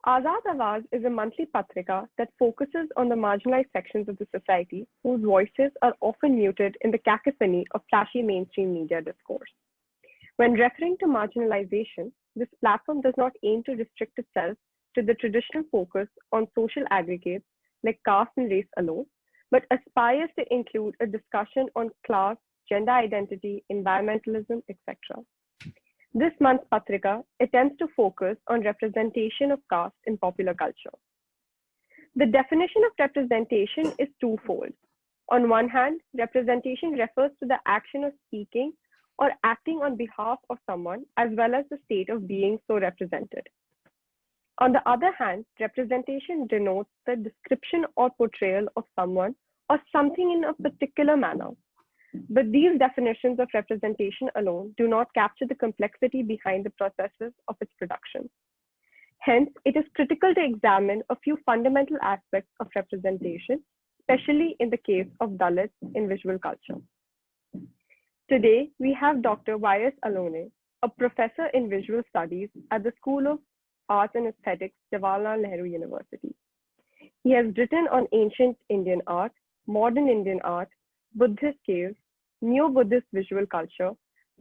Azad Awaz is a monthly patrika that focuses on the marginalized sections of the society whose voices are often muted in the cacophony of flashy mainstream media discourse. When referring to marginalization, this platform does not aim to restrict itself to the traditional focus on social aggregates like caste and race alone, but aspires to include a discussion on class, gender identity, environmentalism, etc. This month's Patrika attempts to focus on representation of caste in popular culture. The definition of representation is twofold. On one hand, representation refers to the action of speaking or acting on behalf of someone, as well as the state of being so represented. On the other hand, representation denotes the description or portrayal of someone or something in a particular manner. But these definitions of representation alone do not capture the complexity behind the processes of its production. Hence, it is critical to examine a few fundamental aspects of representation, especially in the case of Dalits in visual culture. Today, we have Dr. Y.S. Alone, a professor in visual studies at the School of Arts and Aesthetics, Jawaharlal Nehru University. He has written on ancient Indian art, modern Indian art, Buddhist caves, Neo-Buddhist visual culture,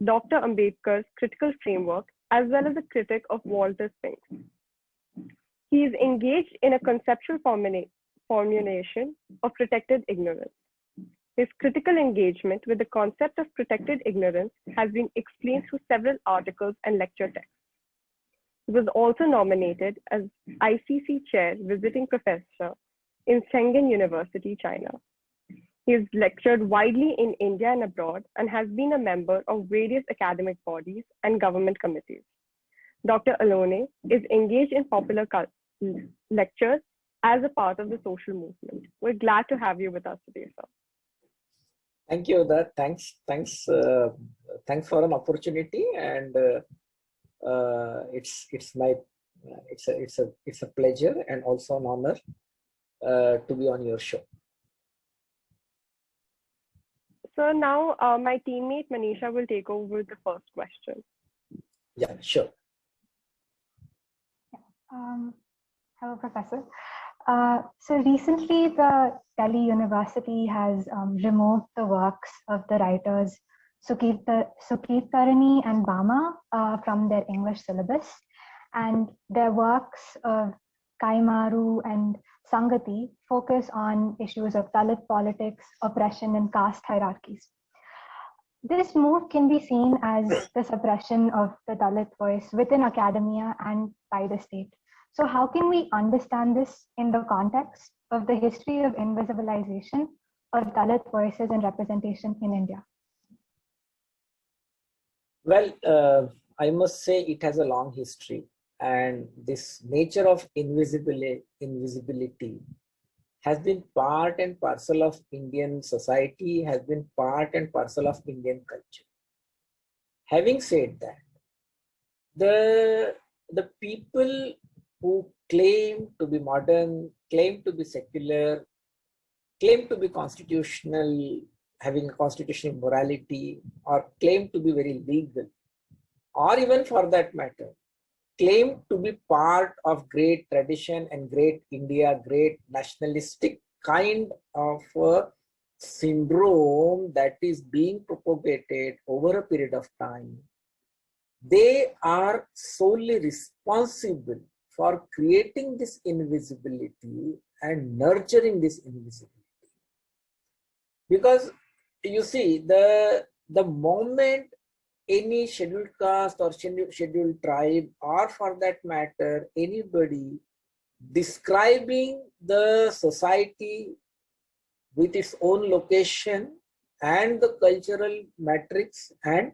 Dr. Ambedkar's critical framework, as well as a critic of Walter Spinks. He is engaged in a conceptual formulation of protected ignorance. His critical engagement with the concept of protected ignorance has been explained through several articles and lecture texts. He was also nominated as ICC Chair Visiting Professor in Shenzhen University, China. He has lectured widely in India and abroad and has been a member of various academic bodies and government committees. Dr. Alone is engaged in popular lectures as a part of the social movement. We're glad to have you with us today, sir. Thank you, Uda. Thanks for an opportunity, and it's a pleasure and also an honor to be on your show. So now my teammate Manisha will take over the first question. Yeah, sure. Hello, Professor. So recently, the Delhi University has removed the works of the writers Sukrit Karani and Bama from their English syllabus, and their works of Kaimaru and Sangati focus on issues of Dalit politics, oppression, and caste hierarchies. This move can be seen as the suppression of the Dalit voice within academia and by the state. So how can we understand this in the context of the history of invisibilization of Dalit voices and representation in India? Well, I must say it has a long history, and this nature of invisibility has been part and parcel of Indian society, has been part and parcel of Indian culture. Having said that, the people who claim to be modern, claim to be secular, claim to be constitutional, having a constitutional morality, or claim to be very legal, or even for that matter, claim to be part of great tradition and great India, great nationalistic kind of syndrome that is being propagated over a period of time. They are solely responsible for creating this invisibility and nurturing this invisibility. Because you see, the moment any scheduled caste or scheduled tribe, or for that matter, anybody describing the society with its own location and the cultural matrix and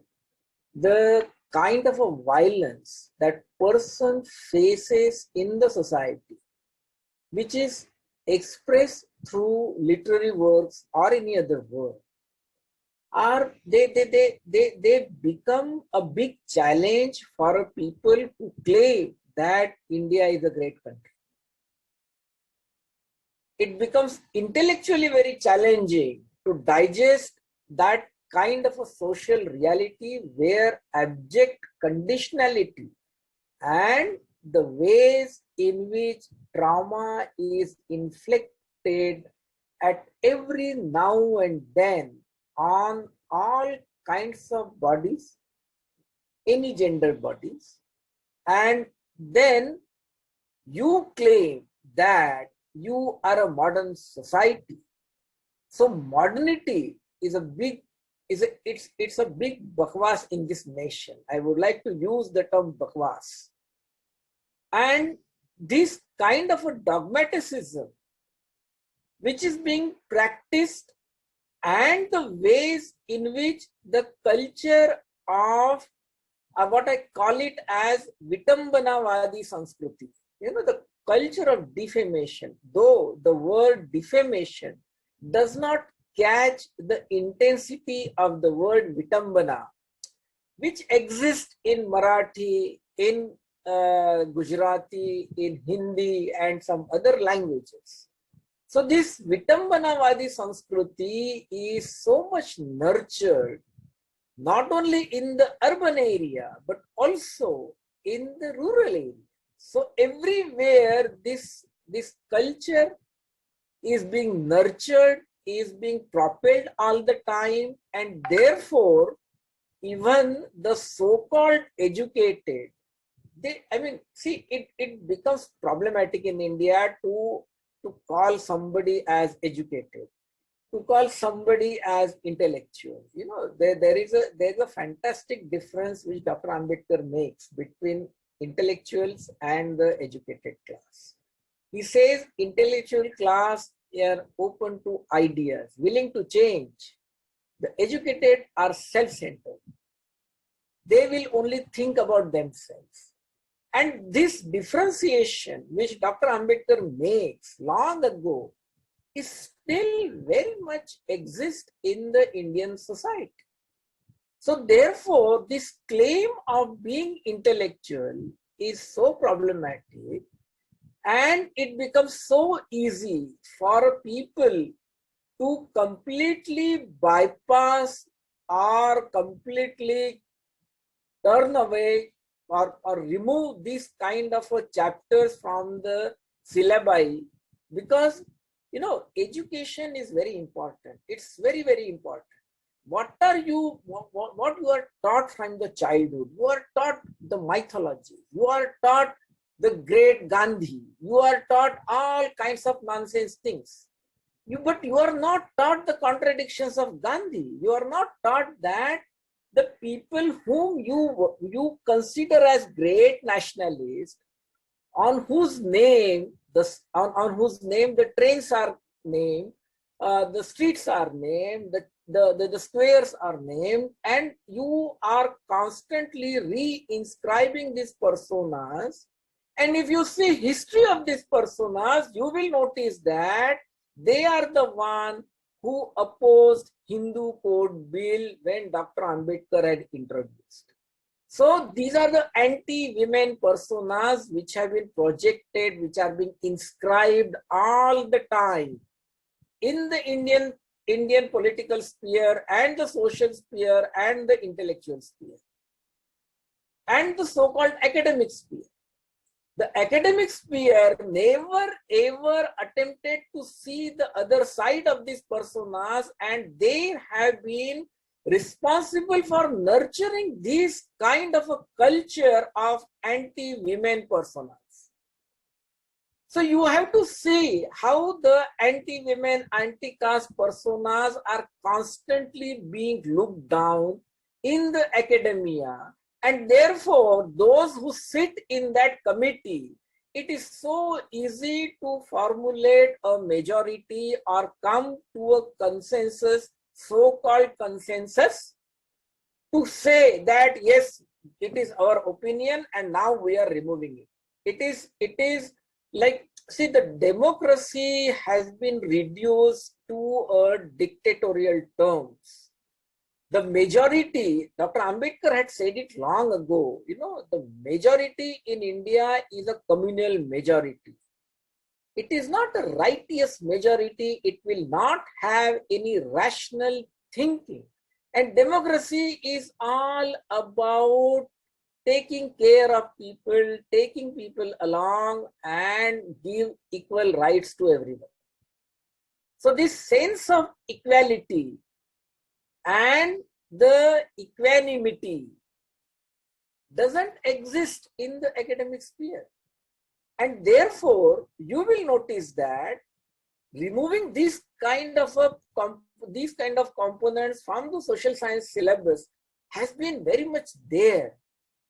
the kind of a violence that person faces in the society, which is expressed through literary works or any other work, are they become a big challenge for a people who claim that India is a great country. It becomes intellectually very challenging to digest that kind of a social reality where abject conditionality and the ways in which trauma is inflicted at every now and then on all kinds of bodies, any gender bodies, and then you claim that you are a modern society. So modernity is a big it's a big bakwas in this nation. I would like to use the term bakwas. And this kind of a dogmaticism which is being practiced, and the ways in which the culture of what I call it as Vitambanavadi Sanskriti, the culture of defamation, though the word defamation does not catch the intensity of the word Vitambana, which exists in Marathi, in Gujarati, in Hindi, and some other languages. So this Vitambanavadi Sanskriti is so much nurtured, not only in the urban area, but also in the rural area. So everywhere this culture is being nurtured, is being propelled all the time, and therefore even the so-called educated, it becomes problematic in India to call somebody as educated, to call somebody as intellectual. There's a fantastic difference which Dr. Ambedkar makes between intellectuals and the educated class. He says intellectual class are open to ideas, willing to change. The educated are self-centered. They will only think about themselves. And this differentiation which Dr. Ambedkar makes long ago is still very much exists in the Indian society. So therefore, this claim of being intellectual is so problematic, and it becomes so easy for people to completely bypass or completely turn away or remove these kind of chapters from the syllabi, because education is very important. It's very, very important. What you are taught from the childhood? You are taught the mythology. You are taught the great Gandhi. You are taught all kinds of nonsense things. But you are not taught the contradictions of Gandhi. You are not taught that the people whom you consider as great nationalists, on whose name the trains are named, the streets are named, the squares are named, and you are constantly re-inscribing these personas. And if you see history of these personas, you will notice that they are the one who opposed Hindu Code Bill when Dr. Ambedkar had introduced. So these are the anti-women personas which have been projected, which are being inscribed all the time in the Indian political sphere and the social sphere and the intellectual sphere and the so-called academic sphere. The academic sphere never ever attempted to see the other side of these personas, and they have been responsible for nurturing this kind of a culture of anti-women personas. So you have to see how the anti-women, anti-caste personas are constantly being looked down in the academia. And therefore, those who sit in that committee, it is so easy to formulate a majority or come to a consensus, so-called consensus, to say that yes, it is our opinion and now we are removing it. It is like, see, the democracy has been reduced to a dictatorial terms. The majority, Dr. Ambedkar had said it long ago, the majority in India is a communal majority. It is not a righteous majority. It will not have any rational thinking. And democracy is all about taking care of people, taking people along and give equal rights to everyone. So this sense of equality and the equanimity doesn't exist in the academic sphere. And therefore, you will notice that removing these kind of components from the social science syllabus has been very much there.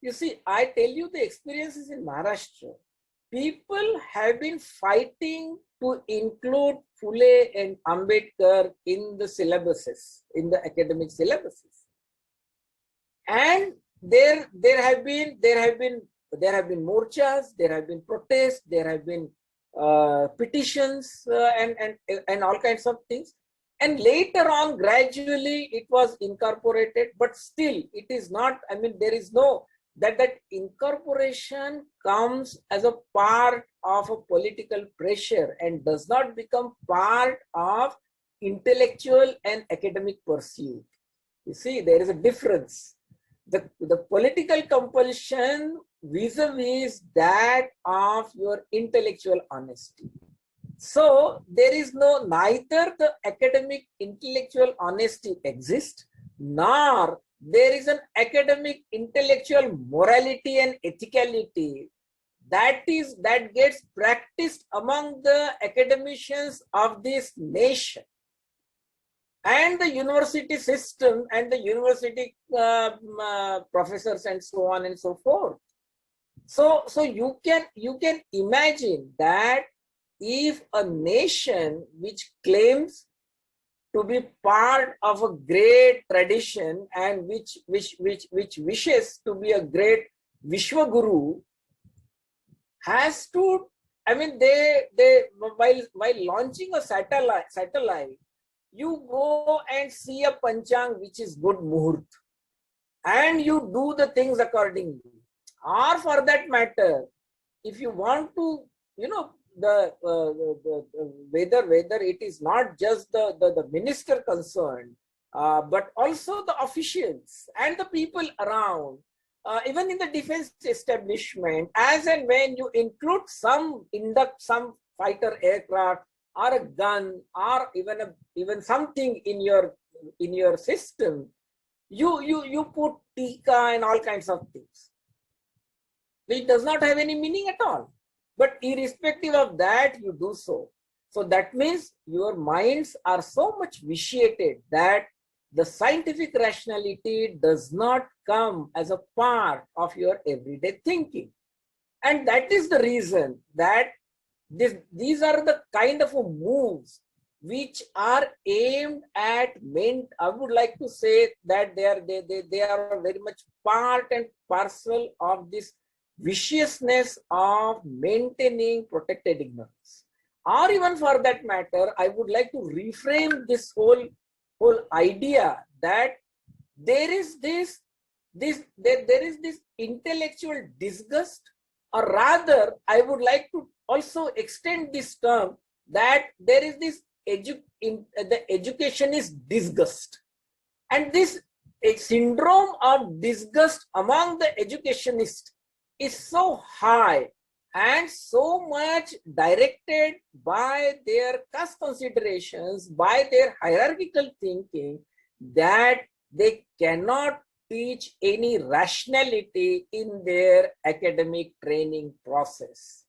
You see, I tell you the experiences in Maharashtra. People have been fighting to include Phule and Ambedkar in the syllabuses, in the academic syllabuses. And there have been morchas, there have been protests, there have been petitions and all kinds of things. And later on, gradually it was incorporated, but still it is not, I mean, there is no, that incorporation comes as a part of a political pressure and does not become part of intellectual and academic pursuit. You see, there is a difference. The political compulsion vis-a-vis that of your intellectual honesty. So there is neither the academic intellectual honesty exists, nor there is an academic intellectual morality and ethicality that gets practiced among the academicians of this nation and the university system and the university professors and so on and so forth. So you can imagine that if a nation which claims to be part of a great tradition and which wishes to be a great Vishwaguru has to, I mean, they while launching a satellite, you go and see a panchang which is good muhurt, and you do the things accordingly. Or for that matter, if you want to, you know, whether it is not just the minister concerned, but also the officials and the people around, even in the defense establishment, as and when you include some fighter aircraft or a gun or even something in your system, you put tika and all kinds of things. It does not have any meaning at all. But irrespective of that, you do so. So that means your minds are so much vitiated that the scientific rationality does not come as a part of your everyday thinking. And that is the reason that these are the kind of moves which are aimed at I would like to say that they are very much part and parcel of this viciousness of maintaining protected ignorance. Or even for that matter, I would like to reframe this whole idea that there is this intellectual disgust, or rather, I would like to also extend this term that there is this the education is disgust, and this syndrome of disgust among the educationists is so high and so much directed by their caste considerations, by their hierarchical thinking, that they cannot teach any rationality in their academic training process.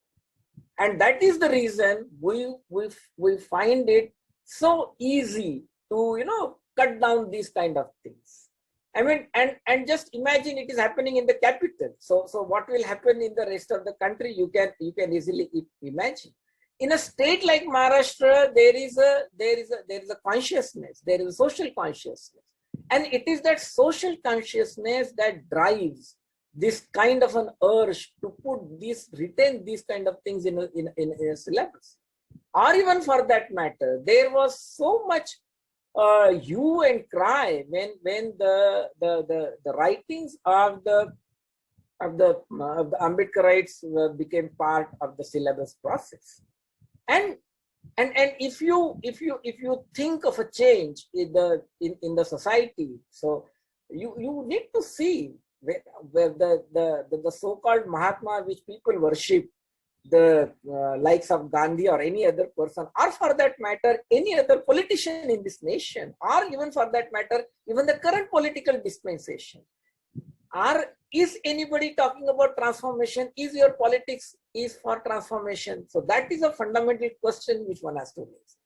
And that is the reason we find it so easy to, you know, cut down these kind of things. I mean, and just imagine it is happening in the capital. So what will happen in the rest of the country? You can easily imagine. In a state like Maharashtra, there is a consciousness, there is a social consciousness, and it is that social consciousness that drives this kind of an urge to retain these kind of things in a syllabus. Or even for that matter, there was so much hue and cry when the writings of the Ambedkarites became part of the syllabus process. And if you think of a change in the society, so you need to see where the so-called Mahatma which people worship, the likes of Gandhi or any other person, or for that matter, any other politician in this nation, or even for that matter, even the current political dispensation, is anybody talking about transformation? Is your politics is for transformation? So that is a fundamental question which one has to raise.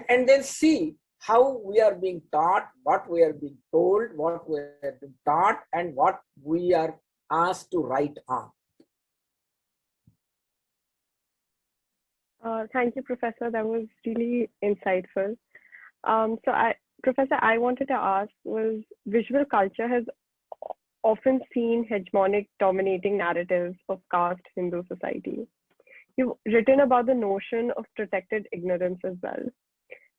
And then see how we are being taught, what we are being told, what we are being taught, and what we are asked to write on. Thank you, Professor. That was really insightful. Professor, I wanted to ask was visual culture has often seen hegemonic dominating narratives of caste Hindu society. You've written about the notion of protected ignorance as well.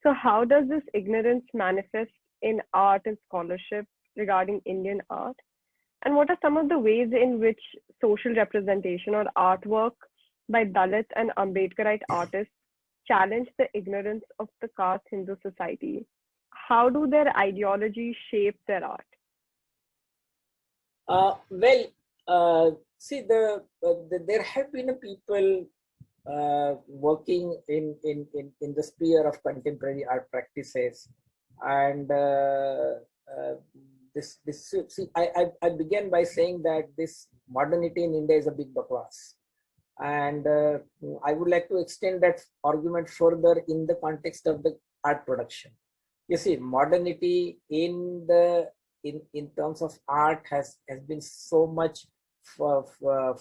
So how does this ignorance manifest in art and scholarship regarding Indian art? And what are some of the ways in which social representation or artwork by Dalit and Ambedkarite artists challenge the ignorance of the caste Hindu society? How do their ideologies shape their art? See, there have been people working in the sphere of contemporary art practices, and I began by saying that this modernity in India is a big bakwas, and I would like to extend that argument further in the context of the art production. You see, modernity in terms of art has been so much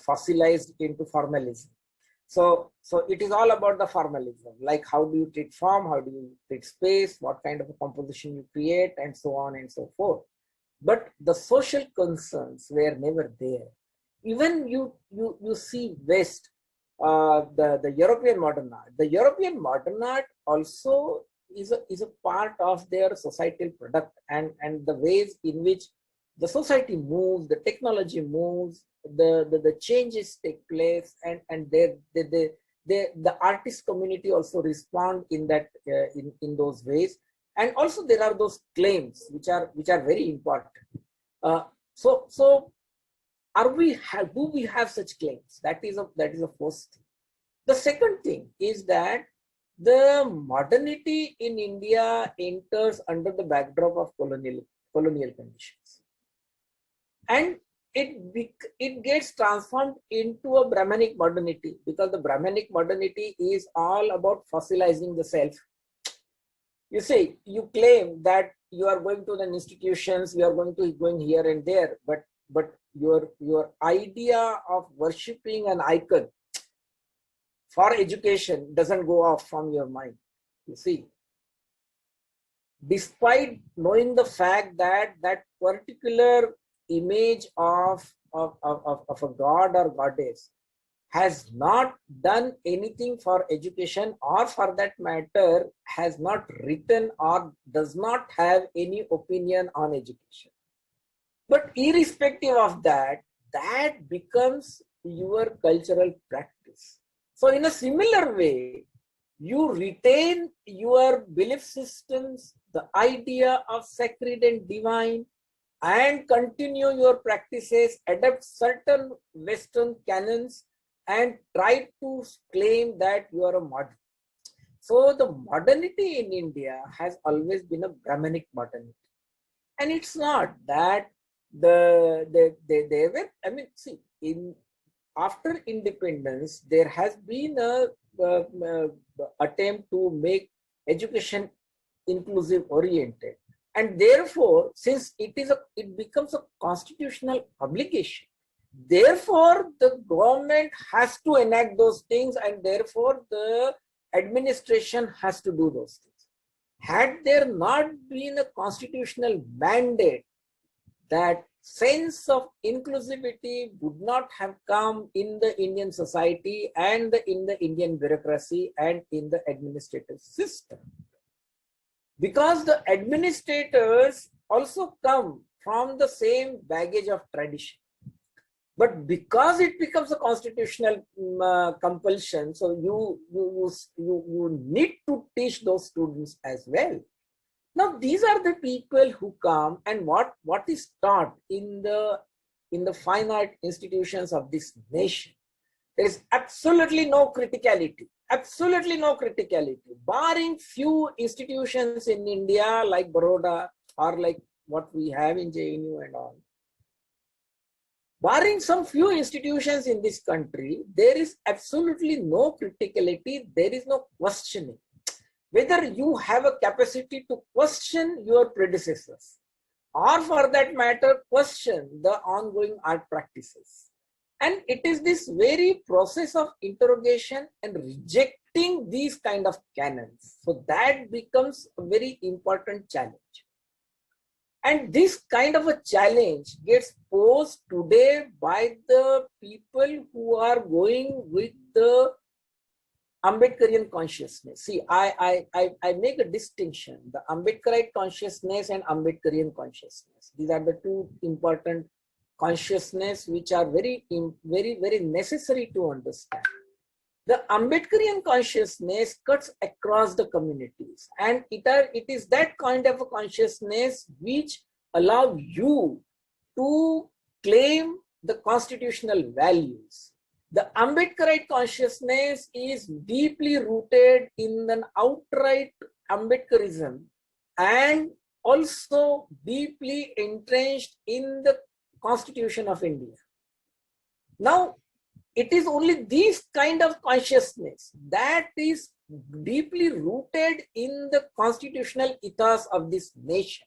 fossilized into formalism. So it is all about the formalism, like how do you treat form, how do you treat space, what kind of a composition you create, and so on and so forth. But the social concerns were never there. Even you see West, the European modern art. The European modern art also is a part of their societal product, and the ways in which the society moves, the technology moves, the changes take place, and the artist community also respond in that in those ways. And also there are those claims which are very important. So do we have such claims? That is a first thing. The second thing is that the modernity in India enters under the backdrop of colonial conditions, and it gets transformed into a Brahmanic modernity, because the Brahmanic modernity is all about fossilizing the self. You see, you claim that you are going to the institutions, you are going here and there, but your idea of worshipping an icon for education doesn't go off from your mind. You see, despite knowing the fact that that particular image of a god or goddess has not done anything for education, or for that matter has not written or does not have any opinion on education, but irrespective of that, that becomes your cultural practice. So in a similar way, you retain your belief systems, the idea of sacred and divine, and continue your practices, adapt certain Western canons, and try to claim that you are a modern. So the modernity in India has always been a Brahmanic modernity. And it's not that they were, I mean, see, after independence, there has been a attempt to make education inclusive oriented, and therefore, since it becomes a constitutional obligation, therefore the government has to enact those things, and therefore the administration has to do those things. Had there not been a constitutional mandate, that sense of inclusivity would not have come in the Indian society and in the Indian bureaucracy and in the administrative system. Because the administrators also come from the same baggage of tradition. But because it becomes a constitutional compulsion, so you need to teach those students as well. Now, these are the people who come, and what is taught in the in the fine art institutions of this nation, there is absolutely no criticality, barring few institutions in India like Baroda or like what we have in JNU and all. Barring some few institutions in this country, there is absolutely no criticality, there is no questioning. Whether you have a capacity to question your predecessors, or for that matter, question the ongoing art practices. And it is this very process of interrogation and rejecting these kind of canons. So that becomes a very important challenge. And this kind of a challenge gets posed today by the people who are going with the Ambedkarian consciousness. See, I make a distinction, the Ambedkarite consciousness and Ambedkarian consciousness. These are the two important consciousness which are very necessary to understand. The Ambedkarian consciousness cuts across the communities, and it is that kind of a consciousness which allows you to claim the constitutional values. The Ambedkarite consciousness is deeply rooted in an outright Ambedkarism and also deeply entrenched in the Constitution of India. Now, it is only this kind of consciousness that is deeply rooted in the constitutional ethos of this nation.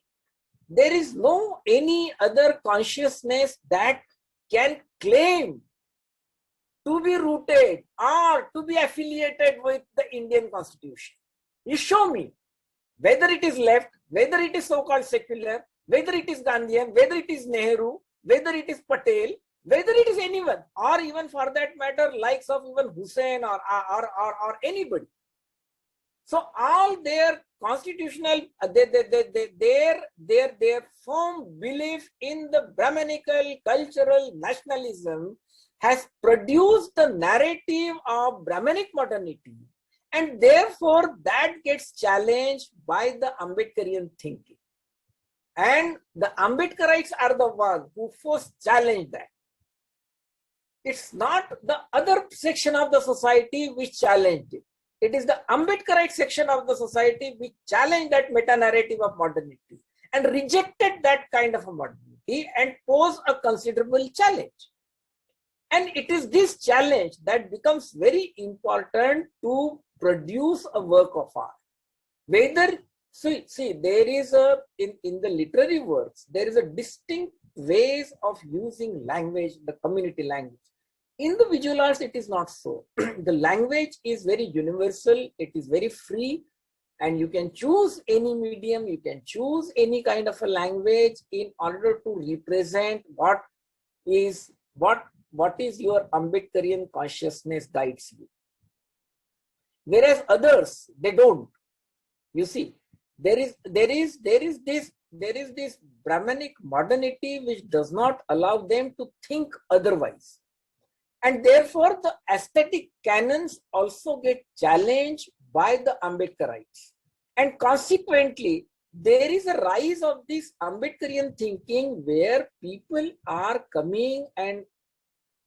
There is no any other consciousness that can claim to be rooted or to be affiliated with the Indian Constitution. You show me whether it is left, whether it is so-called secular, whether it is Gandhian, whether it is Nehru, whether it is Patel, whether it is anyone, or even for that matter, likes of even Hussein or anybody. So all their constitutional, their firm belief in the Brahmanical cultural nationalism has produced the narrative of Brahmanic modernity, and therefore that gets challenged by the Ambedkarian thinking. And the Ambedkarites are the ones who first challenge that. It's not the other section of the society which challenged it. It is the Ambedkarite section of the society which challenged that meta-narrative of modernity and rejected that kind of a modernity and posed a considerable challenge. And it is this challenge that becomes very important to produce a work of art. Whether, see, there is in the literary works, there is a distinct ways of using language, the community language. In the visual arts, it is not so. The language is very universal, it is very free, and you can choose any medium, you can choose any kind of a language in order to represent what is your Ambedkarian consciousness guides you. Whereas others, they don't. You see, there is this Brahmanic modernity which does not allow them to think otherwise. And therefore, the aesthetic canons also get challenged by the Ambedkarites. And consequently, there is a rise of this Ambedkarian thinking where people are coming and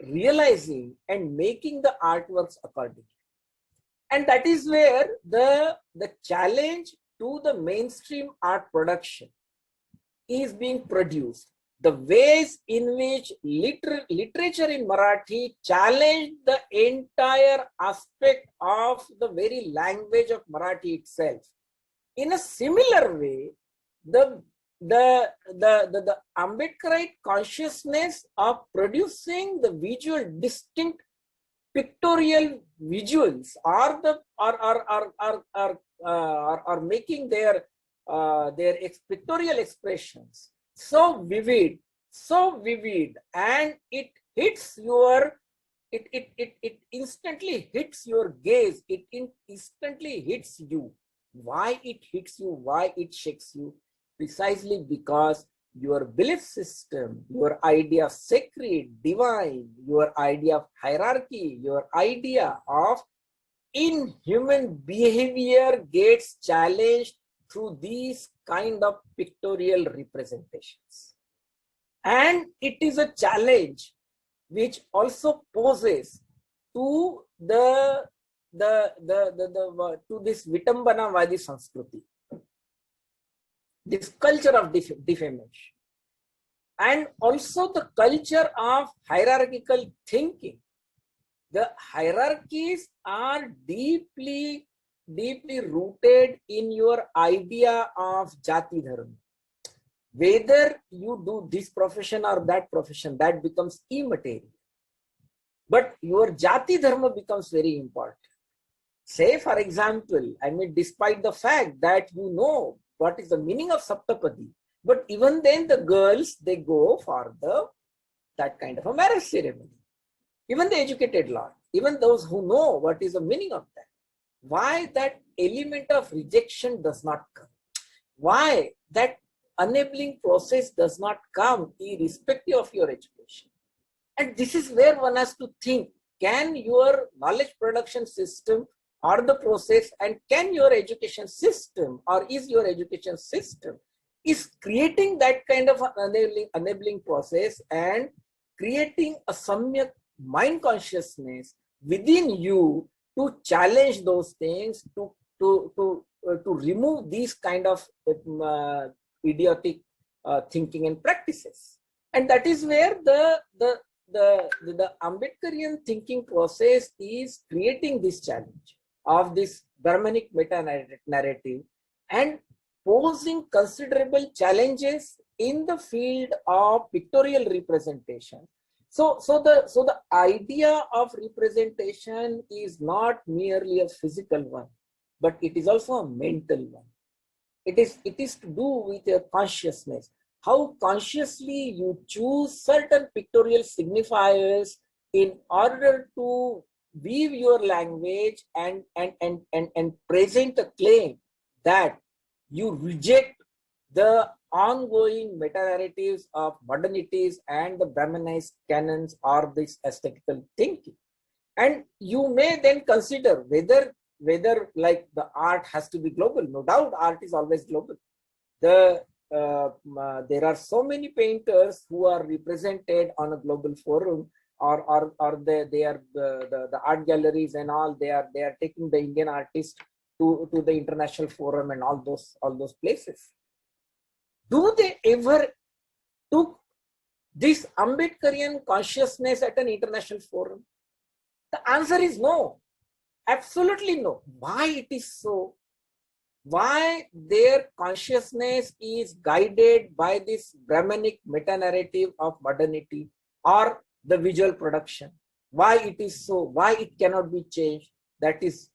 realizing and making the artworks accordingly. And that is where the challenge to the mainstream art production is being produced. The ways in which literature in Marathi challenged the entire aspect of the very language of Marathi itself. In a similar way, the Ambedkarite consciousness of producing the visual distinct pictorial visuals are making their pictorial expressions so vivid, and it instantly hits your gaze, it instantly hits you. Why it hits you, why it shakes you? Precisely because your belief system, your idea of sacred, divine, your idea of hierarchy, your idea of inhuman behavior gets challenged through these kind of pictorial representations. And it is a challenge which also poses to to this Vitambana-vadi Sanskriti, this culture of defamation, and also the culture of hierarchical thinking. The hierarchies are deeply rooted in your idea of jati dharma. Whether you do this profession or that profession, that becomes immaterial. But your jati dharma becomes very important. Say, for example, I mean, despite the fact that you know what is the meaning of Saptapadi, but even then the girls, they go for that kind of a marriage ceremony. Even the educated lot, even those who know what is the meaning of that. Why that element of rejection does not come? Why that enabling process does not come irrespective of your education? And this is where one has to think, can your knowledge production system or the process, and can your education system, or is your education system is creating that kind of enabling process and creating a samyak mind consciousness within you to challenge those things, to remove these kind of idiotic thinking and practices. And that is where the Ambedkarian thinking process is creating this challenge of this Brahmanic meta-narrative and posing considerable challenges in the field of pictorial representation. So the idea of representation is not merely a physical one, but it is also a mental one. It is to do with your consciousness. How consciously you choose certain pictorial signifiers in order to weave your language and present a claim that you reject the ongoing meta-narratives of modernities and the Brahmanized canons or this aesthetical thinking. And you may then consider whether like the art has to be global. No doubt art is always global. There are so many painters who are represented on a global forum, or they are the art galleries and all, they are taking the Indian artists to the international forum and all those places. Do they ever took this Ambedkarian consciousness at an international forum? The answer is no. Absolutely no. Why it is so? Why their consciousness is guided by this Brahmanic meta-narrative of modernity or the visual production? Why it is so? Why it cannot be changed? That is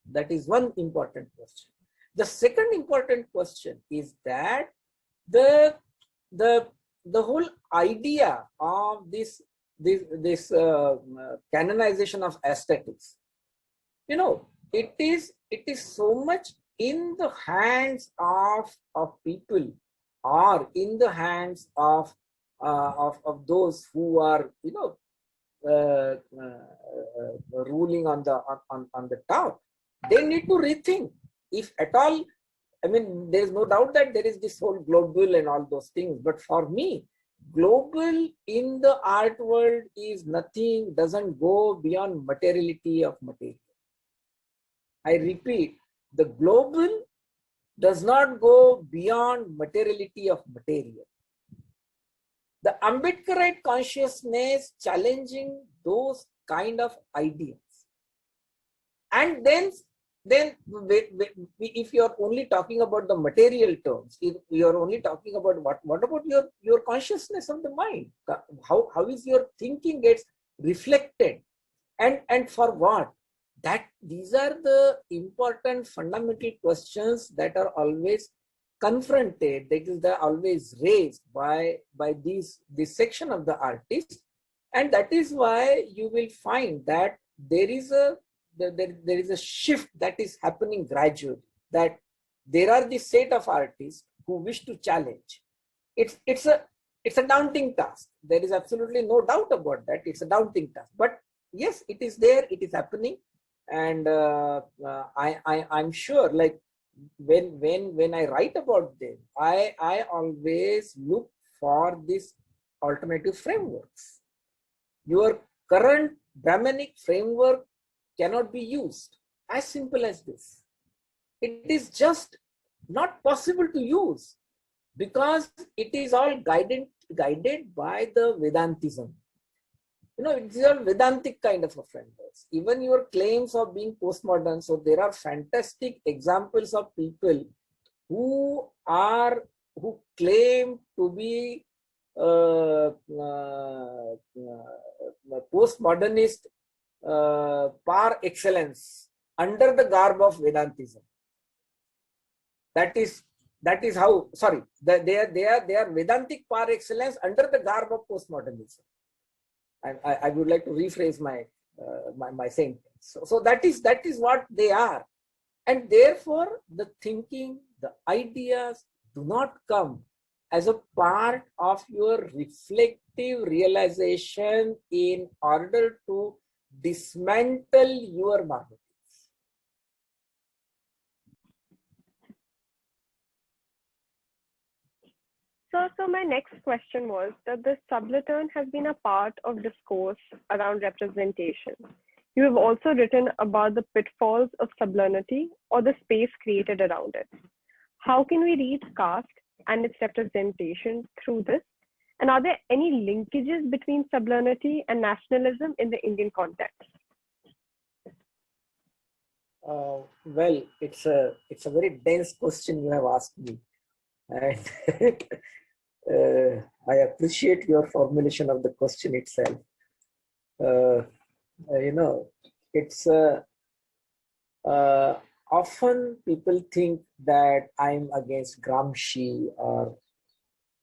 one important question. The second important question is that the whole idea of this canonization of aesthetics, you know, it is so much in the hands of people, or in the hands of those who are, you know, ruling on the top. They need to rethink, if at all. I mean, there is no doubt that there is this whole global and all those things, but for me, global in the art world is nothing, doesn't go beyond materiality of material. I repeat, the global does not go beyond materiality of material. The Ambedkarite consciousness challenging those kind of ideas. And then if you are only talking about the material terms, if you are only talking about what about your consciousness of the mind? How is your thinking gets reflected, and for what? That these are the important fundamental questions that are always confronted, that is always raised by this section of the artist. And that is why you will find that there is a shift that is happening gradually, that there are this set of artists who wish to challenge. It's a daunting task. There is absolutely no doubt about that. It's a daunting task, but yes, it is there, it is happening. And I'm sure, like when I write about them, I always look for this alternative frameworks. Your current Brahmanic framework cannot be used. As simple as this. It is just not possible to use because it is all guided by the Vedantism. It's a Vedantic kind of a frameworks. Even your claims of being postmodern, so there are fantastic examples of people who claim to be postmodernist par excellence under the garb of Vedantism. That is how. Sorry, they are Vedantic par excellence under the garb of postmodernism. And I would like to rephrase my sentence. So that is what they are, and therefore the thinking, the ideas do not come as a part of your reflective realization in order to dismantle your marketing. So my next question was that the subaltern has been a part of discourse around representation. You have also written about the pitfalls of sublimity or the space created around it. How can we read caste and its representation through this? And are there any linkages between sublimity and nationalism in the Indian context? Well, it's a very dense question you have asked me, and I appreciate your formulation of the question itself. It's often people think that I'm against Gramsci or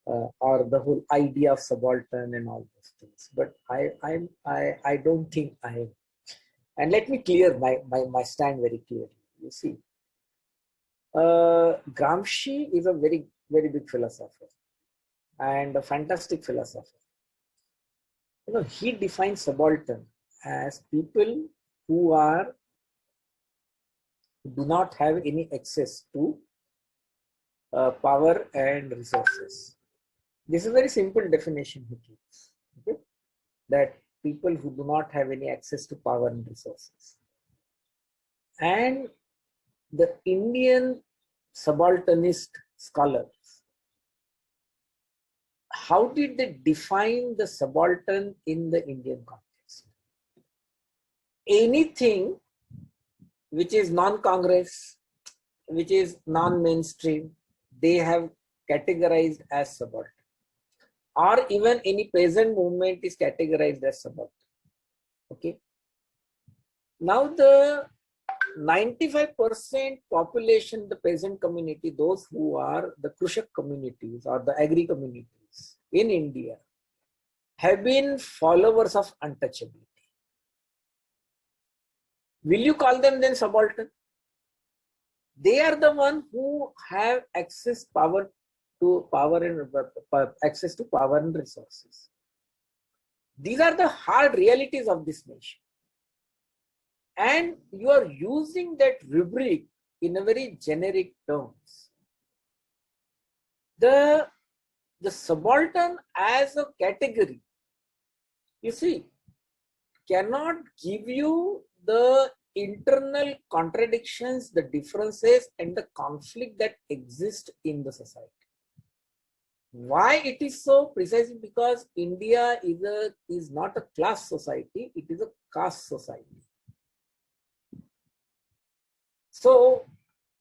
the whole idea of subaltern and all those things, but I don't think I am. And let me clear my stand very clearly. You see, Gramsci is a very, very big philosopher and a fantastic philosopher. He defines subaltern as people who do not have any access to power and resources. This is a very simple definition he gives. Okay? That people who do not have any access to power and resources. And the Indian subalternist scholars, how did they define the subaltern in the Indian context? Anything which is non-Congress, which is non-mainstream, they have categorized as subaltern. Or even any peasant movement is categorized as subaltern. Okay. Now the 95% population, the peasant community, those who are the Krushak communities or the agri communities in India, have been followers of untouchability. Will you call them then subaltern? They are the ones who have access to power and resources. These are the hard realities of this nation. And you are using that rubric in a very generic terms. The subaltern as a category, you see, cannot give you the internal contradictions, the differences, and the conflict that exist in the society. Why it is so? Precisely because India is not a class society, it is a caste society. So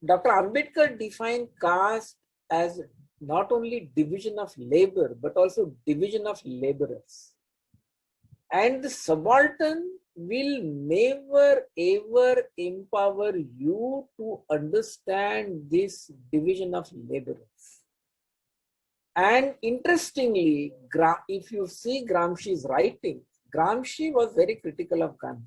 Dr. Ambedkar defined caste as not only division of labor, but also division of laborers. And the subaltern will never ever empower you to understand this division of laborers. And interestingly, if you see Gramsci's writing, Gramsci was very critical of Gandhi.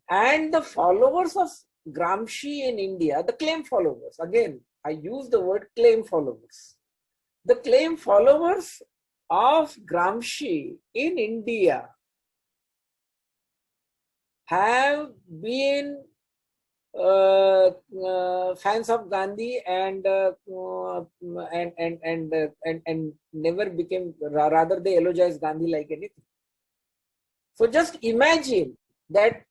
And the followers of Gramsci in India, the claim followers, again, I use the word claim followers. The claim followers of Gramsci in India have been fans of Gandhi and never became, rather they eulogized Gandhi like anything. So just imagine that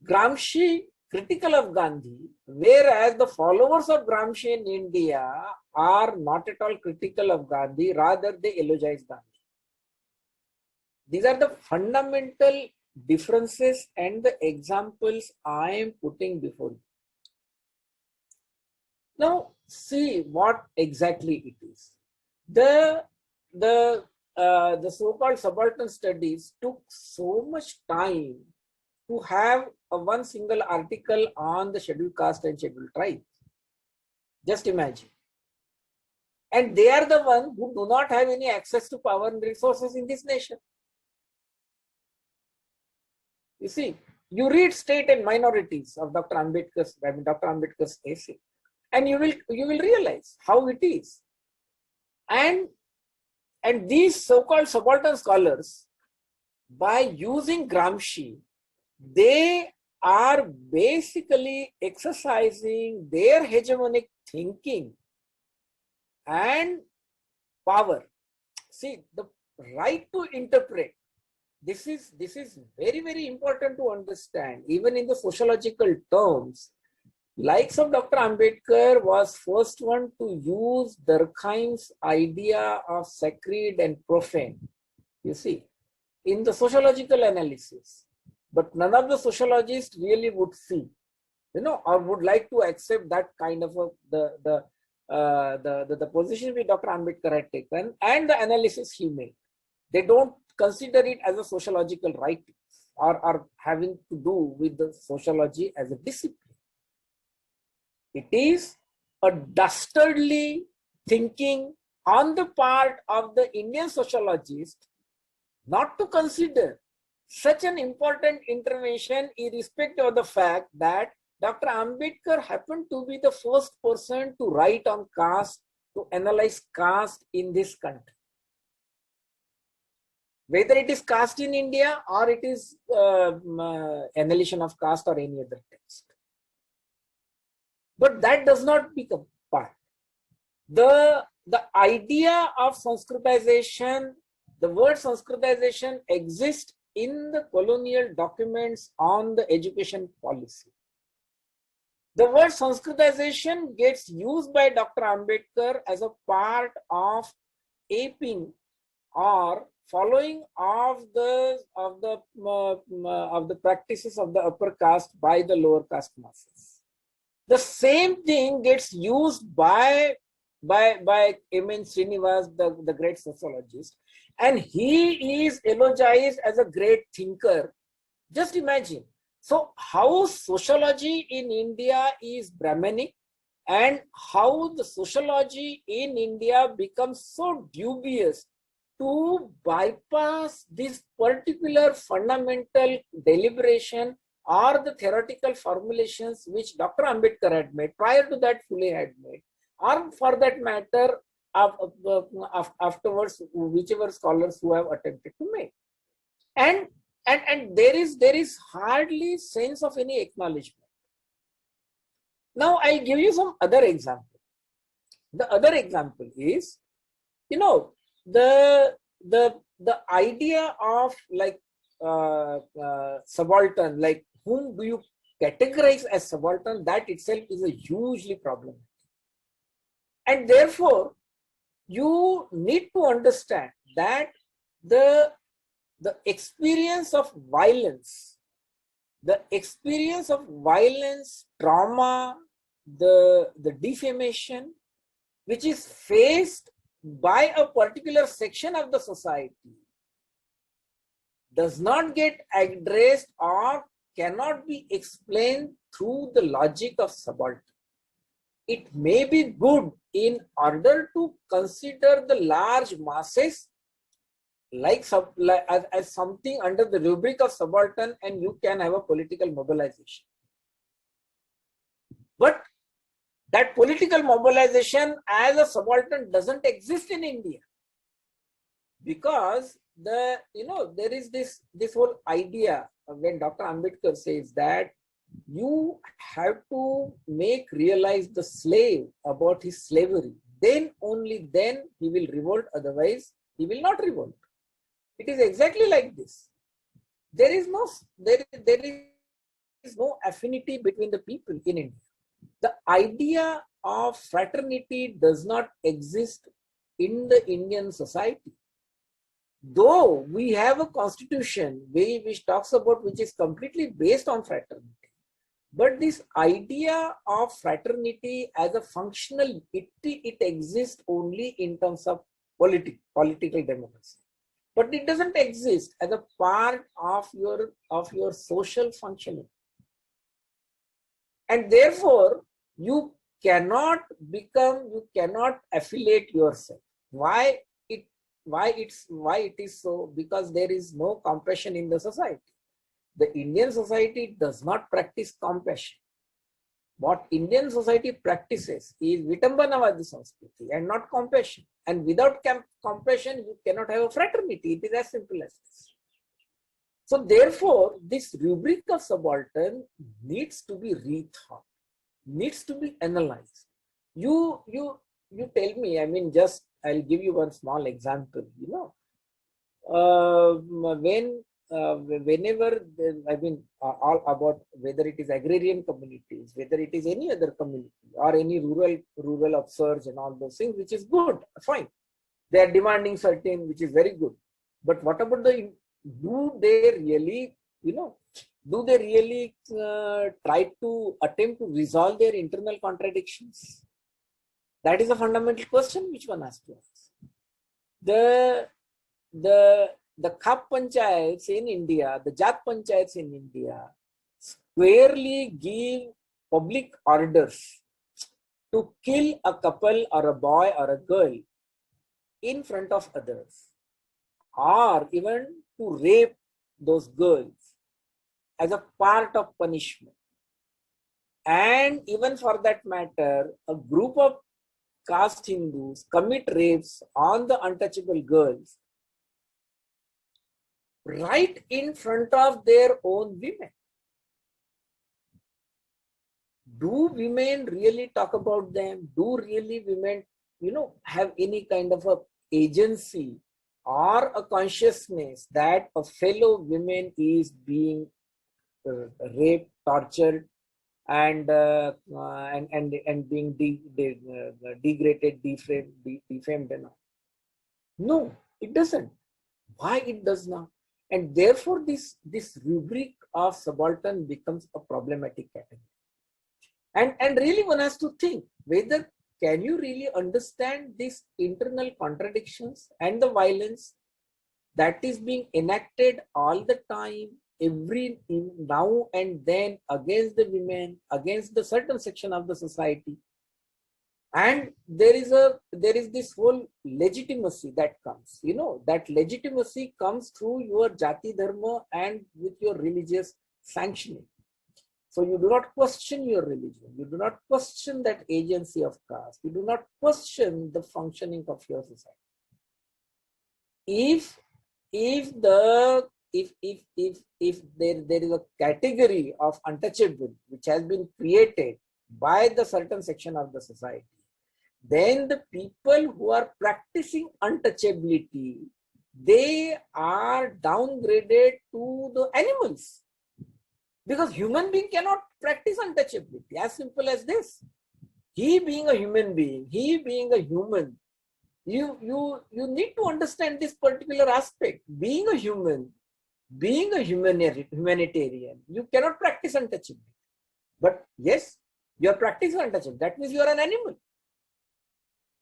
Gramsci critical of Gandhi, whereas the followers of Gramsci in India are not at all critical of Gandhi, rather they eulogize Gandhi. These are the fundamental differences and the examples I am putting before you. Now, see what exactly it is. The so-called subaltern studies took so much time to have one single article on the scheduled caste and scheduled tribe. Just imagine. And they are the ones who do not have any access to power and resources in this nation. You see, you read State and Minorities of Dr. Ambedkar's essay, and you will realize how it is. And these so-called subaltern scholars, by using Gramsci, they are basically exercising their hegemonic thinking and power. See, the right to interpret. This is very, very important to understand. Even in the sociological terms, likes of Dr. Ambedkar was first one to use Durkheim's idea of sacred and profane, you see, in the sociological analysis. But none of the sociologists really would see, or would like to accept that kind of the position which Dr. Ambedkar had taken and the analysis he made. They don't consider it as a sociological writing or having to do with the sociology as a discipline. It is a dastardly thinking on the part of the Indian sociologist not to consider such an important intervention, irrespective of the fact that Dr. Ambedkar happened to be the first person to write on caste, to analyze caste in this country. Whether it is caste in India or it is annihilation of caste or any other text. But that does not become part. The idea of Sanskritization, the word Sanskritization exists in the colonial documents on the education policy. The word Sanskritization gets used by Dr. Ambedkar as a part of aping or following of the practices of the upper caste by the lower caste masses. The same thing gets used by M.N. Srinivas, the great sociologist, and he is eulogized as a great thinker. Just imagine. So how sociology in India is Brahmanic and how the sociology in India becomes so dubious to bypass this particular fundamental deliberation or the theoretical formulations which Dr. Ambedkar had made, prior to that Phule had made, or for that matter afterwards whichever scholars who have attempted to make. And there is hardly sense of any acknowledgement. Now I'll give you some other example. The other example is, the idea of like subaltern, like whom do you categorize as subaltern, that itself is a hugely problematic. And therefore, you need to understand that the experience of violence, trauma, the defamation, which is faced by a particular section of the society, does not get addressed or cannot be explained through the logic of subaltern. It may be good in order to consider the large masses as something under the rubric of subaltern, and you can have a political mobilization. But that political mobilization as a subaltern doesn't exist in India, because there is this whole idea when Dr. Ambedkar says that you have to realize the slave about his slavery. Then only then he will revolt, otherwise he will not revolt. It is exactly like this. There is no affinity between the people in India. The idea of fraternity does not exist in the Indian society. Though we have a constitution which talks about, which is completely based on fraternity. But this idea of fraternity as a functional, it exists only in terms of political democracy. But it doesn't exist as a part of your social functioning. And therefore, you cannot affiliate yourself. Why it is so? Because there is no compassion in the society. The Indian society does not practice compassion. What Indian society practices is Vitambanavadi Sanskriti and not compassion. And without compassion, you cannot have a fraternity. It is as simple as this. So therefore, this rubric of subaltern needs to be rethought, needs to be analyzed. You tell me, I mean, just I'll give you one small example. Whenever all about whether it is agrarian communities, whether it is any other community or any rural upsurge and all those things, which is good, fine. They are demanding certain, which is very good. But what about do they really try to attempt to resolve their internal contradictions? That is a fundamental question which one has to ask. The Khap Panchayats in India, the Jat Panchayats in India, squarely give public orders to kill a couple or a boy or a girl in front of others, or even to rape those girls as a part of punishment. And even for that matter, a group of caste Hindus commit rapes on the untouchable girls right in front of their own women. Do women really talk about them? Do really women, have any kind of a agency or a consciousness that a fellow woman is being raped, tortured, and being degraded, defamed and all? No, it doesn't. Why it does not? And therefore, this rubric of subaltern becomes a problematic category. And really one has to think whether can you really understand these internal contradictions and the violence that is being enacted all the time, every now and then, against the women, against the certain section of the society. And there is this whole legitimacy that comes, that legitimacy comes through your jati dharma and with your religious sanctioning. So you do not question your religion, you do not question that agency of caste, you do not question the functioning of your society. If there is a category of untouchable which has been created by the certain section of the society, then the people who are practicing untouchability, they are downgraded to the animals. Because human being cannot practice untouchability, as simple as this. He being a human being, he being a human, you need to understand this particular aspect. Being a human, being a humanitarian, you cannot practice untouchability. But yes, you are practicing untouchability. That means you are an animal.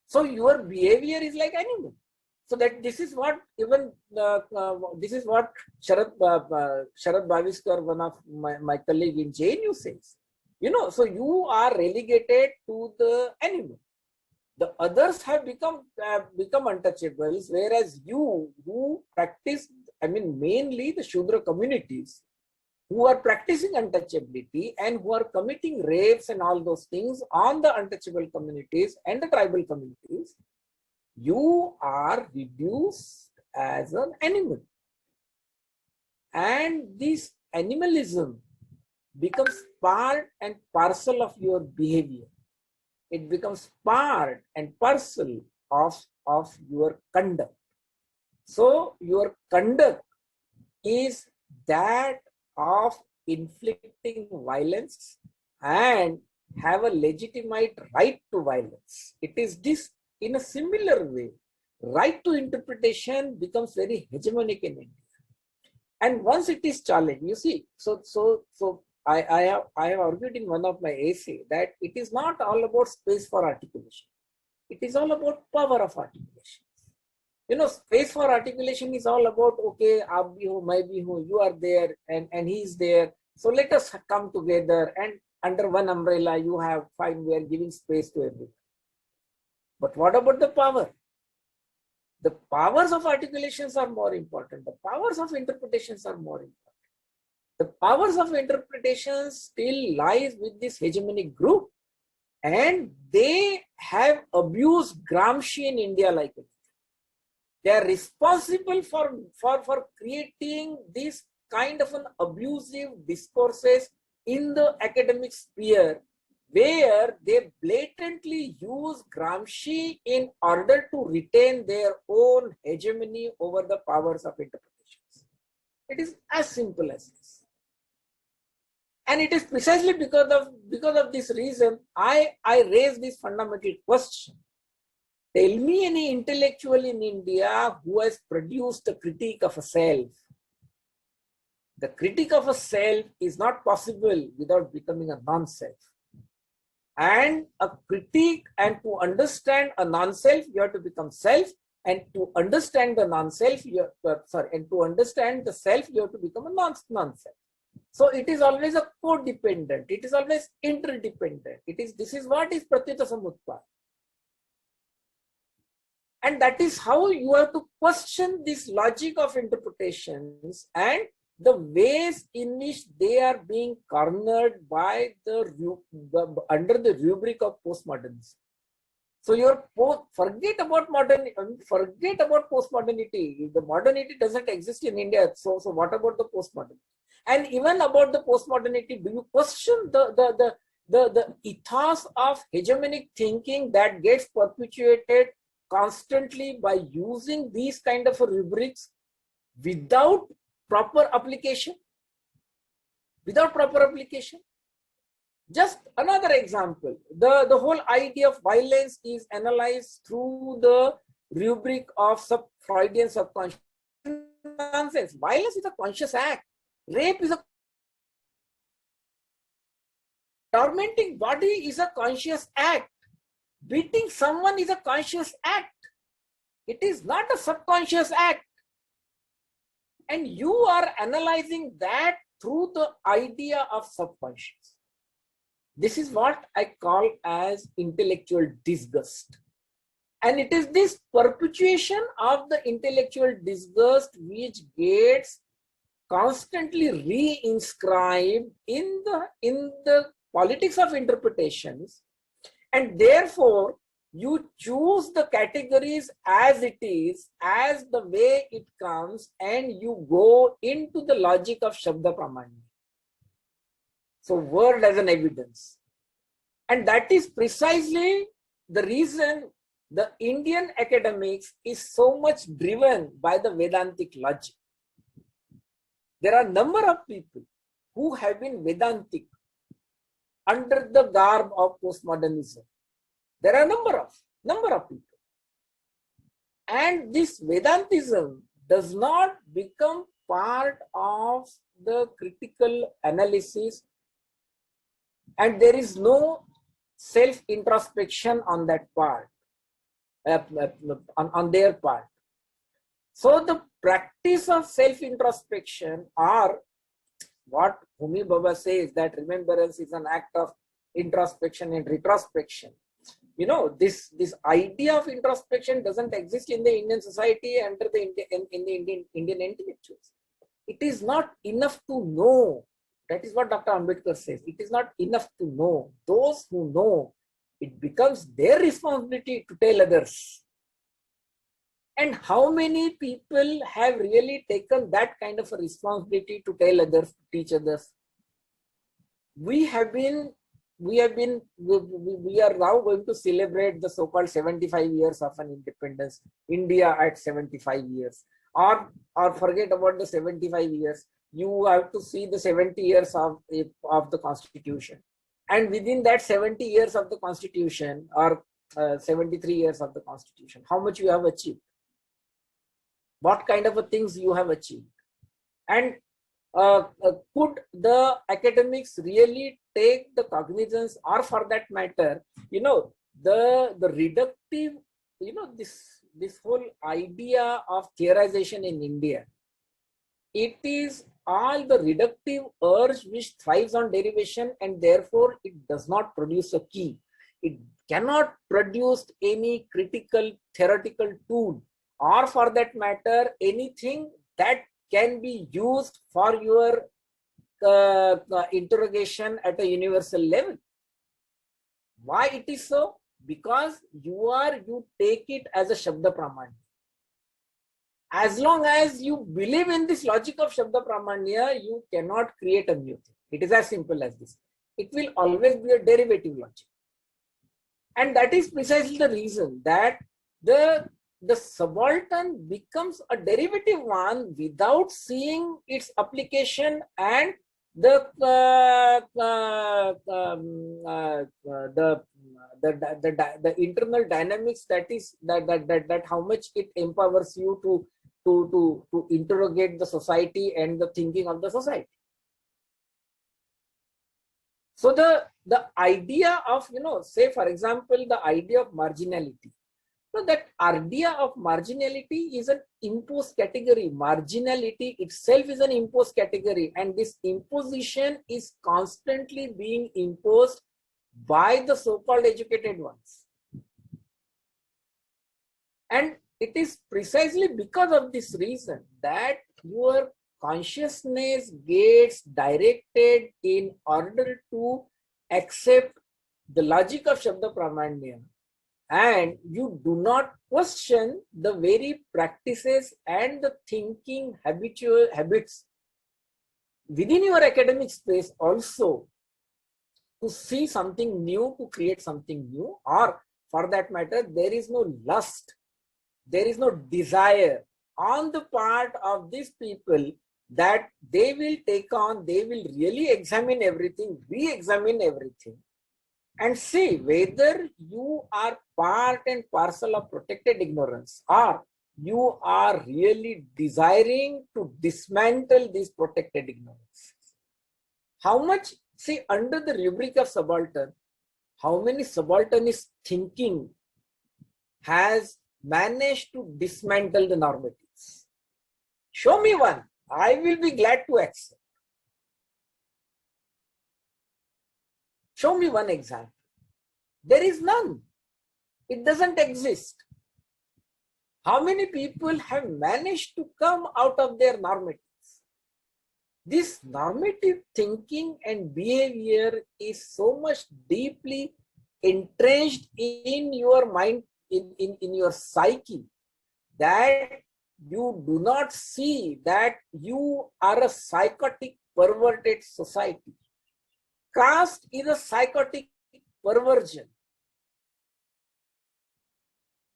So your behavior is like animal. So that this is what even Sharad Bhaviskar, one of my colleague in JNU, says. So you are relegated to the animal. The others have become untouchables, whereas you who practice, mainly the Shudra communities, who are practicing untouchability and who are committing rapes and all those things on the untouchable communities and the tribal communities, you are reduced as an animal. And this animalism becomes part and parcel of your behavior. It becomes part and parcel of your conduct. So your conduct is that of inflicting violence and have a legitimate right to violence. It is this in a similar way. Right to interpretation becomes very hegemonic in India. And once it is challenged, you see, I have argued in one of my essay that it is not all about space for articulation. It is all about power of articulation. You know, space for articulation is all about, okay, aap bhi ho, main bhi hu, you are there and he is there. So let us come together and under one umbrella, you have fine, we are giving space to everyone. But what about the power? The powers of articulations are more important. The powers of interpretations are more important. The powers of interpretation still lies with this hegemonic group, and they have abused Gramsci in India like it. They are responsible for creating this kind of an abusive discourses in the academic sphere, where they blatantly use Gramsci in order to retain their own hegemony over the powers of interpretations. It is as simple as this. And it is precisely because of this reason I raise this fundamental question. Tell me any intellectual in India who has produced a critique of a self. The critique of a self is not possible without becoming a non-self. And a critique, and to understand a non-self, you have to become self. And to understand the non-self, and to understand the self, you have to become a non-self. So it is always a codependent. It is always interdependent. This is what is pratyuta samutpad. And that is how you have to question this logic of interpretations and the ways in which they are being cornered by under the rubric of postmodernism. So forget about postmodernity. The modernity doesn't exist in India. So what about the postmodernity? And even about the postmodernity, do you question the ethos of hegemonic thinking that gets perpetuated constantly by using these kind of rubrics without proper application? Just another example, the whole idea of violence is analyzed through the rubric of Freudian subconscious. Nonsense. Violence is a conscious act. Rape is a tormenting body is a conscious act. Beating someone is a conscious act. It is not a subconscious act. And you are analyzing that through the idea of subconscious. This is what I call as intellectual disgust. And it is this perpetuation of the intellectual disgust which gets constantly re-inscribed in the politics of interpretations, and therefore you choose the categories as it is, as the way it comes, and you go into the logic of Shabda Pramanya. So word as an evidence. And that is precisely the reason the Indian academics is so much driven by the Vedantic logic. There are a number of people who have been Vedantic under the garb of postmodernism. There are a number of people. And this Vedantism does not become part of the critical analysis, and there is no self-introspection on that part, on their part. So the practice of self-introspection, or what Homi Bhabha says, that remembrance is an act of introspection and retrospection. You know, this idea of introspection doesn't exist in the Indian society under the Indian intellectuals. It is not enough to know. That is what Dr. Ambedkar says. It is not enough to know. Those who know, it becomes their responsibility to tell others. And how many people have really taken that kind of a responsibility to tell others, to teach others? we have been we are now going to celebrate the so-called 75 years of an independence, India at 75 years, or forget about the 75 years. You have to see the 70 years of the constitution, and within that 70 years of the constitution, or 73 years of the constitution, how much you have achieved, what kind of things you have achieved, and could the academics really take the cognizance, or for that matter, the reductive, this whole idea of theorization in India, it is all the reductive urge which thrives on derivation, and therefore it does not produce a key. It cannot produce any critical theoretical tool, or for that matter, anything that can be used for your interrogation at a universal level. Why it is so? Because you take it as a Shabda Pramanya. As long as you believe in this logic of Shabda Pramanya, you cannot create a new thing. It is as simple as this. It will always be a derivative logic. And that is precisely the reason that the subaltern becomes a derivative one without seeing its application and the internal dynamics, that how much it empowers you to interrogate the society and the thinking of the society. So the idea of, say for example, the idea of marginality. So that idea of marginality is an imposed category. Marginality itself is an imposed category, and this imposition is constantly being imposed by the so-called educated ones. And it is precisely because of this reason that your consciousness gets directed in order to accept the logic of Shabda Pramanya, and you do not question the very practices and the thinking habits within your academic space also, to see something new, to create something new, or for that matter, there is no lust, there is no desire on the part of these people that they will take on, they will really examine everything, re-examine everything, and see whether you are part and parcel of protected ignorance, or you are really desiring to dismantle this protected ignorance. How much, see, under the rubric of subaltern, how many subalternist thinking has managed to dismantle the normatives? Show me one. I will be glad to accept. Show me one example. There is none. It doesn't exist. How many people have managed to come out of their normatives? This normative thinking and behavior is so much deeply entrenched in your mind, in your psyche, that you do not see that you are a psychotic, perverted society. Caste is a psychotic perversion,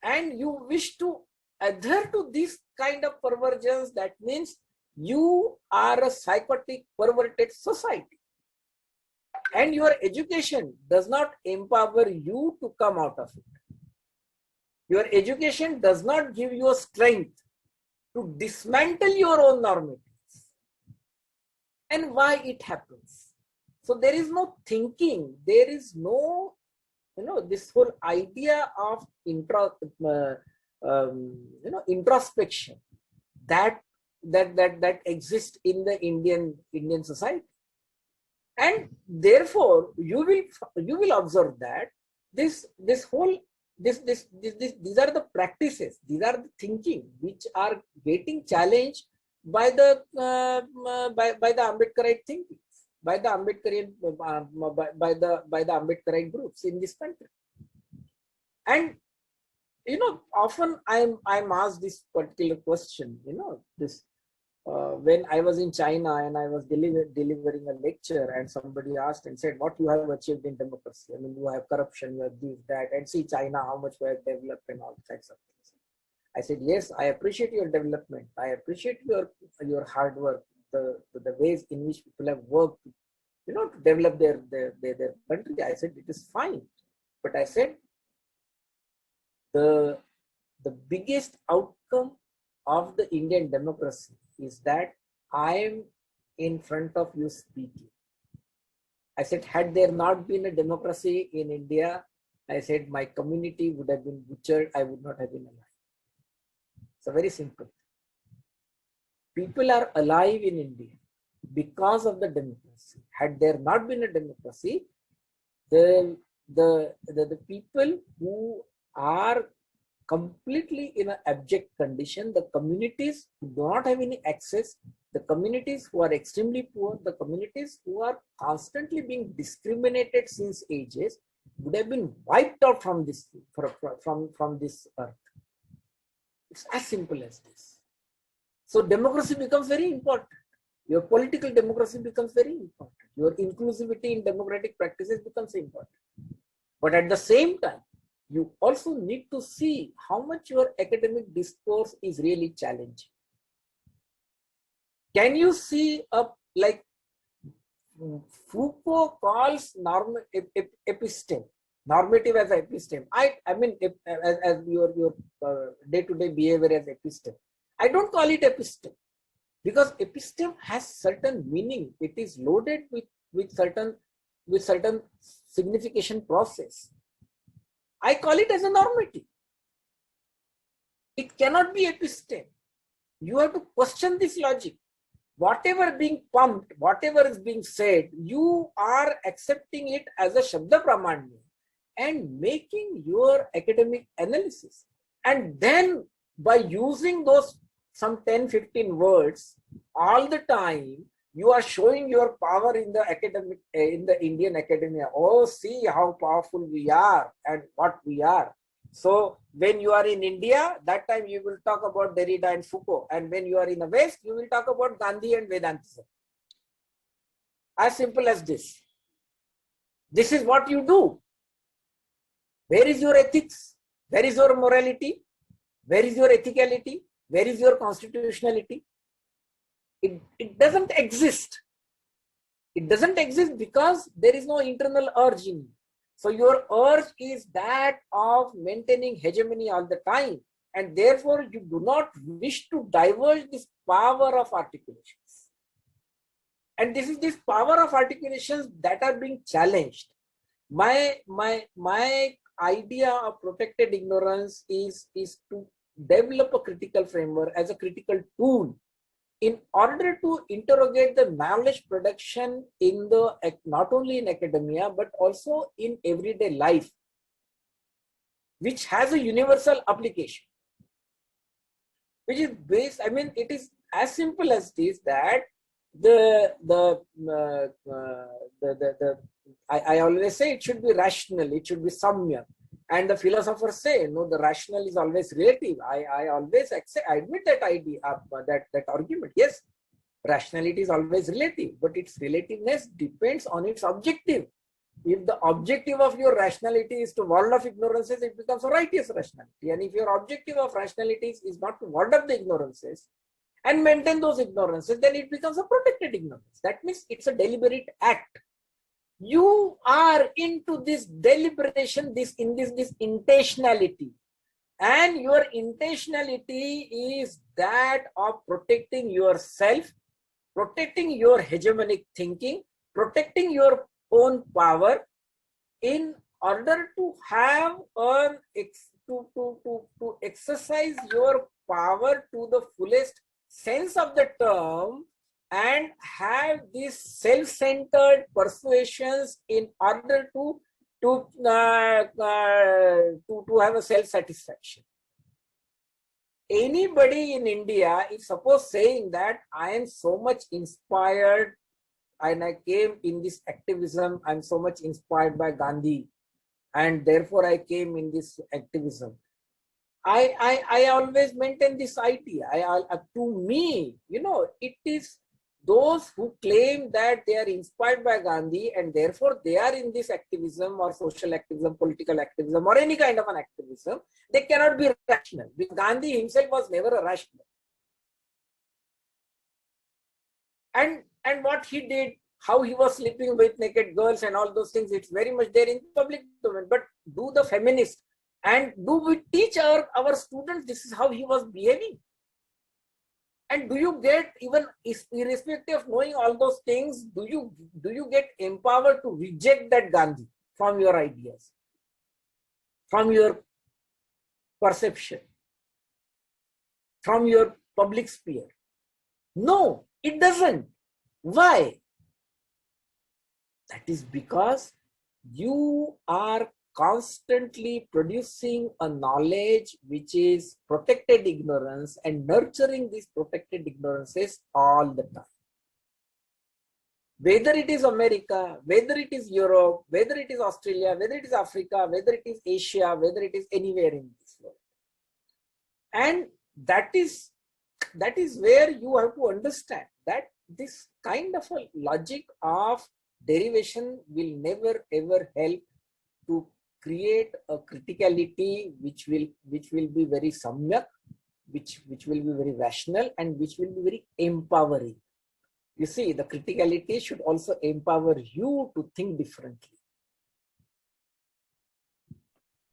and you wish to adhere to this kind of perversions. That means you are a psychotic, perverted society, and your education does not empower you to come out of it. Your education does not give you a strength to dismantle your own normatives. And why it happens? So there is no thinking, there is no, this whole idea of introspection that exists in the Indian society. And therefore you will observe that these are the practices, these are the thinking which are getting challenged by the Ambedkarite thinking, by the Ambedkarite groups in this country. And often I'm asked this particular question, when I was in China and I was delivering a lecture, and somebody asked and said, what you have achieved in democracy? I mean, you have corruption, you have this, that, and see China, how much we have developed and all kinds of things. I said, yes, I appreciate your development. I appreciate your hard work, the ways in which people have worked, to develop their country. I said, it is fine. But I said, the biggest outcome of the Indian democracy is that I am in front of you speaking. I said, had there not been a democracy in India, I said, my community would have been butchered. I would not have been alive. So very simple. People are alive in India because of the democracy. Had there not been a democracy, the people who are completely in an abject condition, the communities who do not have any access, the communities who are extremely poor, the communities who are constantly being discriminated since ages, would have been wiped out from this from this earth. It's as simple as this. So democracy becomes very important. Your political democracy becomes very important. Your inclusivity in democratic practices becomes important. But at the same time, you also need to see how much your academic discourse is really challenging. Can you see like Foucault calls episteme, normative as episteme. I mean, as your day-to-day behavior as episteme. I don't call it episteme because episteme has certain meaning. It is loaded with certain signification process. I call it as a normative. It cannot be episteme. You have to question this logic. Whatever being pumped, whatever is being said, you are accepting it as a Shabda Pramanya and making your academic analysis. And then by using those some 10-15 words all the time, you are showing your power in the academic, in the Indian academia. Oh, see how powerful we are and what we are. So when you are in India, that time you will talk about Derrida and Foucault. And when you are in the West, you will talk about Gandhi and Vedantism. As simple as this. This is what you do. Where is your ethics? Where is your morality? Where is your ethicality? Where is your constitutionality? It doesn't exist. It doesn't exist because there is no internal urge in you. So your urge is that of maintaining hegemony all the time. And therefore, you do not wish to diverge this power of articulations. And this is this power of articulations that are being challenged. My idea of protected ignorance is to develop a critical framework as a critical tool in order to interrogate the knowledge production in the, not only in academia, but also in everyday life, which has a universal application, which is based, I mean, it is as simple as this, that I always say it should be rational, it should be samya. And the philosophers say, no, the rational is always relative. I always accept, I admit that idea, that argument. Yes, rationality is always relative, but its relativeness depends on its objective. If the objective of your rationality is to ward off ignorances, it becomes a righteous rationality. And if your objective of rationality is not to ward off the ignorances and maintain those ignorances, then it becomes a protected ignorance. That means it's a deliberate act. You are into this deliberation, this intentionality, and your intentionality is that of protecting yourself, protecting your hegemonic thinking, protecting your own power in order to have to exercise your power to the fullest sense of the term, and have these self-centered persuasions in order to have a self-satisfaction. Anybody in India is suppose saying that I am so much inspired and I came in this activism, I'm so much inspired by Gandhi and therefore I came in this activism. I always maintain this idea. To me, it is those who claim that they are inspired by Gandhi and therefore they are in this activism or social activism, political activism, or any kind of an activism, they cannot be rational. Because Gandhi himself was never a rational. And what he did, how he was sleeping with naked girls and all those things, it's very much there in public domain. But do the feminists and do we teach our students this is how he was behaving? And do you get, even irrespective of knowing all those things, do you get empowered to reject that Gandhi from your ideas, from your perception, from your public sphere? No, it doesn't. Why? That is because you are constantly producing a knowledge which is protected ignorance and nurturing these protected ignorances all the time. Whether it is America, whether it is Europe, whether it is Australia, whether it is Africa, whether it is Asia, whether it is anywhere in this world. And that is where you have to understand that this kind of a logic of derivation will never ever help to create a criticality which will be very samyak, which will be very rational, and which will be very empowering. You see, the criticality should also empower you to think differently.